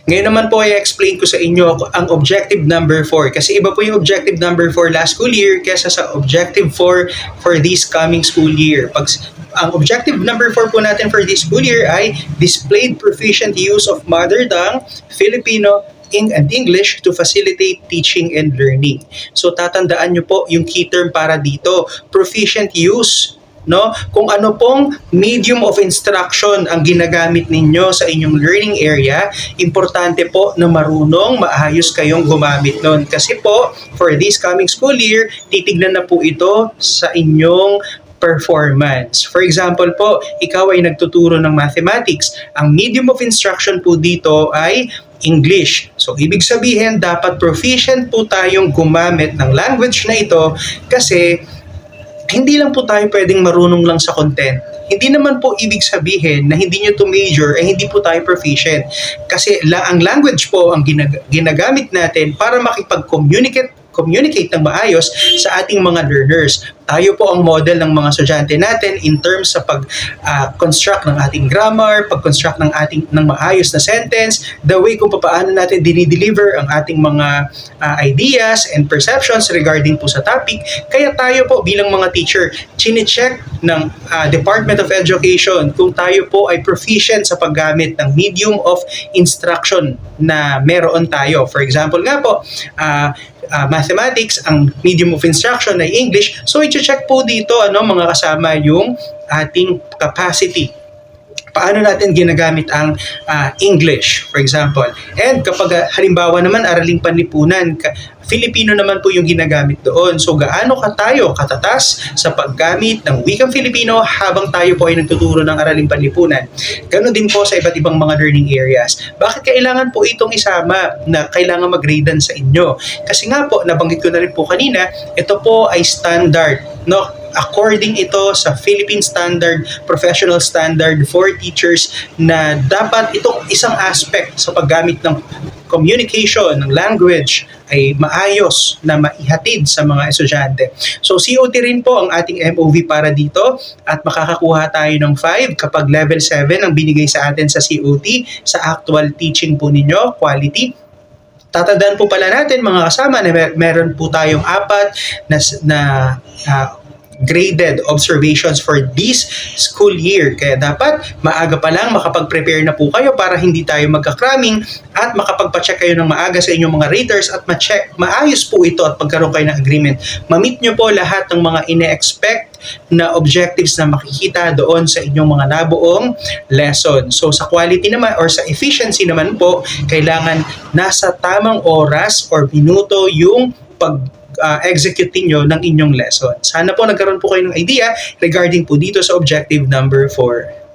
Ngayon naman po ay explain ko sa inyo ang objective number 4 kasi iba po yung objective number 4 last school year kesa sa objective 4 for this coming school year. Ang objective number 4 po natin for this school year ay displayed proficient use of mother tongue, Filipino, and English to facilitate teaching and learning. So tatandaan nyo po yung key term para dito, proficient use. No? Kung ano pong medium of instruction ang ginagamit ninyo sa inyong learning area, importante po na marunong, maayos kayong gumamit nun. Kasi po, for this coming school year, titignan na po ito sa inyong performance. For example po, ikaw ay nagtuturo ng mathematics. Ang medium of instruction po dito ay English. So, ibig sabihin, dapat proficient po tayong gumamit ng language na ito kasi hindi lang po tayo pwedeng marunong lang sa content. Hindi naman po ibig sabihin na hindi nyo to major ay hindi po tayo proficient. Kasi ang language po ang ginagamit natin para makipag-communicate ng maayos sa ating mga learners. Tayo po ang model ng mga estudyante natin in terms sa pag-construct ng ating grammar, pag-construct ng maayos na sentence, the way kung paano natin dinideliver ang ating mga ideas and perceptions regarding po sa topic. Kaya tayo po bilang mga teacher, chine-check ng Department of Education kung tayo po ay proficient sa paggamit ng medium of instruction na meron tayo. For example nga po, mathematics, ang medium of instruction ay English. So, i-check po dito mga kasama yung ating capacity. Paano natin ginagamit ang English, for example. And kapag halimbawa naman araling panlipunan, Filipino naman po yung ginagamit doon. So gaano tayo katatas sa paggamit ng wikang Filipino habang tayo po ay nagtuturo ng araling panlipunan. Ganon din po sa iba't ibang mga learning areas. Bakit kailangan po itong isama na kailangan mag-gradean sa inyo? Kasi nga po, nabanggit ko na rin po kanina, ito po ay standard, no? According ito sa Philippine Standard, Professional Standard for Teachers na dapat itong isang aspect sa paggamit ng communication, ng language ay maayos na maihatid sa mga estudyante. So COT rin po ang ating MOV para dito at makakakuha tayo ng 5 kapag level 7 ang binigay sa atin sa COT sa actual teaching po ninyo, quality. Tatandaan po pala natin mga kasama na meron po tayong 4 na graded observations for this school year. Kaya dapat maaga pa lang makapag-prepare na po kayo para hindi tayo magka-cramming at makapagpa-check kayo ng maaga sa inyong mga raters at maayos po ito at pagkaroon kayo ng agreement. Ma-meet nyo po lahat ng mga ine-expect na objectives na makikita doon sa inyong mga nabuong lesson. So sa quality naman or sa efficiency naman po, kailangan nasa tamang oras or minuto yung execute nyo ng inyong lesson. Sana po nagkaroon po kayo ng idea regarding po dito sa objective number 4.